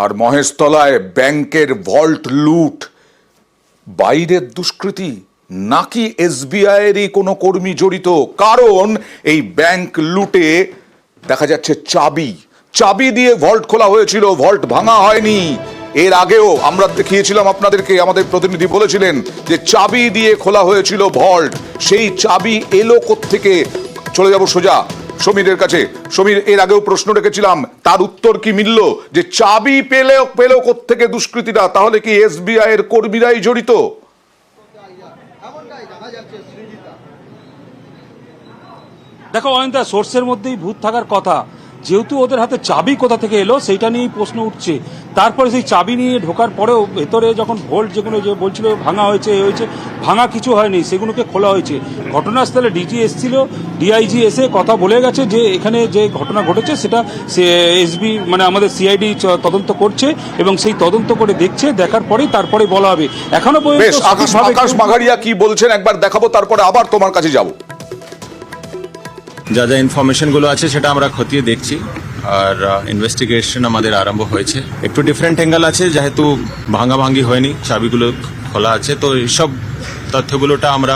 আর মহেশতলায় ব্যাংকের ভল্ট লুট, বাইরের দুষ্কৃতী নাকি এসবিআইয়েরই কোনো কর্মী জড়িত? কারণ এই ব্যাংক লুটে দেখা যাচ্ছে চাবি দিয়ে ভল্ট খোলা হয়েছিল, ভল্ট ভাঙা হয়নি। এর আগেও আমরা দেখিয়েছিলাম আপনাদেরকে, আমাদের প্রতিনিধি বলেছিলেন যে চাবি দিয়ে খোলা হয়েছিল ভল্ট। সেই চাবি এলো কোত্থেকে? চলে যাব সোজা সমীরের কাছে। সমীর, এর আগেও প্রশ্ন রেখেছিলাম, তার উত্তর কি মিলল যে চাবি পেল কোত্থেকে দুষ্কৃতীরা? তাহলে কি এসবিআই এর কর্মীরাই জড়িত? দেখো অয়ন্তা, সোর্সের মধ্যেই ভূত থাকার কথা। যেহেতু ওদের হাতে চাবি কোথা থেকে এলো সেইটা নিয়েই প্রশ্ন উঠছে। তারপরে সেই চাবি নিয়ে ঢোকার পরেও ভেতরে যখন ভোল্ট যেগুলো যে বলছিল ভাঙা হয়েছে ভাঙা কিছু হয়নি, সেগুলোকে খোলা হয়েছে। ঘটনাস্থলে ডিজি এসেছিল, ডিআইজি এসে কথা বলে গেছে যে এখানে যে ঘটনা ঘটেছে সেটা এসবি মানে আমাদের সিআইডি তদন্ত করছে এবং সেই তদন্ত করে দেখছে, দেখার পরেই তারপরে বলা হবে। এখনো পর্যন্ত আকাশ মাঘারিয়া কি বলছেন একবার দেখাবো, তারপরে আবার তোমার কাছে যাব। যা যা ইনফরমেশনগুলো আছে সেটা আমরা খতিয়ে দেখছি, আর ইনভেস্টিগেশন আমাদের আরম্ভ হয়েছে। একটু ডিফারেন্ট অ্যাঙ্গেল আছে, যেহেতু ভাঙাভাঙি হয়নি, চাবিগুলো খোলা আছে, তো এইসব তথ্যগুলোটা আমরা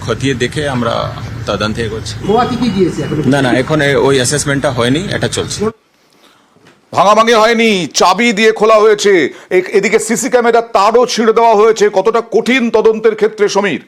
খতিয়ে দেখে আমরা তদন্তে এগোচ্ছি। না, এখন ওই অ্যাসেসমেন্টটা হয়নি, এটা চলছে। ভাঙাভাঙি হয়নি, চাবি দিয়ে খোলা হয়েছে। এদিকে সিসি ক্যামেরার তারও ছিঁড়ে দেওয়া হয়েছে। কতটা কঠিন তদন্তের ক্ষেত্রে সমীর?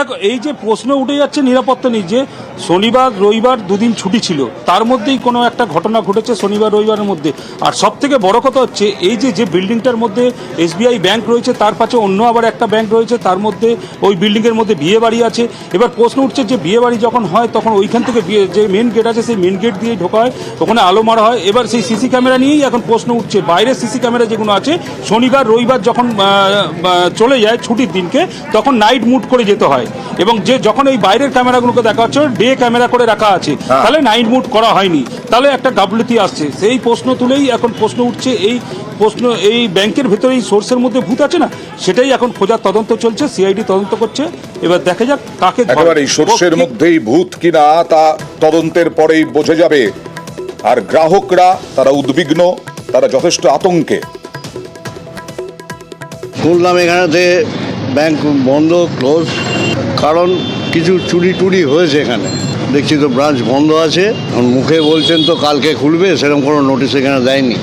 দেখো, এই যে প্রশ্ন উঠে যাচ্ছে নিরাপত্তা নেই, যে শনিবার রবিবার দুদিন ছুটি ছিল, তার মধ্যেই কোনো একটা ঘটনা ঘটেছে শনিবার রবিবারের মধ্যে। আর সব থেকে বড় কথা হচ্ছে এই যে বিল্ডিংটার মধ্যে এসবিআই ব্যাংক রয়েছে, তার পাশে অন্য আবার একটা ব্যাংক রয়েছে, তার মধ্যে ওই বিল্ডিংয়ের মধ্যে বিয়ে বাড়ি আছে। এবার প্রশ্ন উঠছে যে বিয়ে বাড়ি যখন হয় তখন ওইখান থেকে যে মেন গেট আছে সেই মেন গেট দিয়েই ঢোকা হয়, ওখানে আলো মারা হয়। এবার সেই সিসি ক্যামেরা নিয়েই এখন প্রশ্ন উঠছে। বাইরের সিসি ক্যামেরা যেগুলো আছে শনিবার রবিবার যখন চলে যায় ছুটির দিনকে, তখন নাইট মুড করে যেতে হয়, এবং যে যখন এই বাইরের ক্যামেরাগুলোকে দেখা হচ্ছে ডে ক্যামেরা করে রাখা আছে, তাহলে নাইট মুড করা হয়নি, তাহলে একটা গাফলতি আসছে। সেই প্রশ্ন তুলেই এখন প্রশ্ন উঠছে। এই ব্যাংকের ভেতরে এই সোর্সের মধ্যে ভূত আছে না, সেটাই এখন খোঁজার তদন্ত চলছে, সিআইডি তদন্ত করছে। এবার দেখা যাক কাকে একেবারে এই সোর্সের মধ্যেই ভূত কিনা তা তদন্তের পরেই বোঝা যাবে। আর গ্রাহকরা তারা উদ্বিগ্ন, তারা যথেষ্ট আতঙ্কে। শুনলাম এখানেতে ব্যাংক বন্ধ, ক্লোজ, কারণ কিছু চুরি হয়েছে এখানে। দেখছি তো ব্রাঞ্চ বন্ধ আছে। মুখে বলছেন তো কালকে খুলবে, সেরকম কোনো নোটিশ এখানে দেয়নি।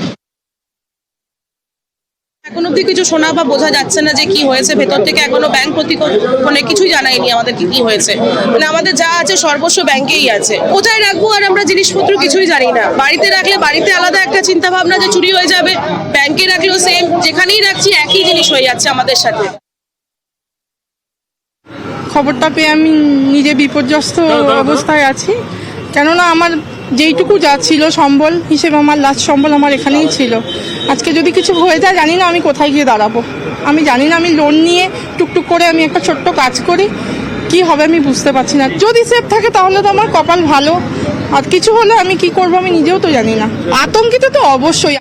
এখন অব্দি কিছু শোনা বা বোঝা যাচ্ছে না যে কি হয়েছে ভেতর থেকে। এখনো ব্যাংক প্রতিষ্ঠানে কিছুই জানায়নি আমাদেরকে কি হয়েছে। মানে আমাদের যা আছে সর্বস্ব ব্যাংকেই আছে। কোথায় রাখবো আর আমরা জিনিসপত্র কিছুই জানি না। বাড়িতে রাখলে বাড়িতে আলাদা একটা চিন্তা ভাবনা যে চুরি হয়ে যাবে, ব্যাংকে রাখলেও সেম, যেখানেই রাখছি একই জিনিস হয়ে যাচ্ছে আমাদের সাথে। খবরটা পেয়ে আমি নিজে বিপর্যস্ত অবস্থায় আছি, কেননা আমার যেইটুকু যা ছিল সম্বল হিসেবে, আমার লাস্ট সম্বল আমার এখানেই ছিল। আজকে যদি কিছু হয়ে যায় জানি না আমি কোথায় গিয়ে দাঁড়াবো। আমি জানি না, আমি লোন নিয়ে টুকটুক করে আমি একটা ছোট্ট কাজ করি, কি হবে আমি বুঝতে পারছি না। যদি সেফ থাকে তাহলে তো আমার কপাল ভালো, আর কিছু হলে আমি কি করবো আমি নিজেও তো জানি না। আতঙ্কিত তো অবশ্যই।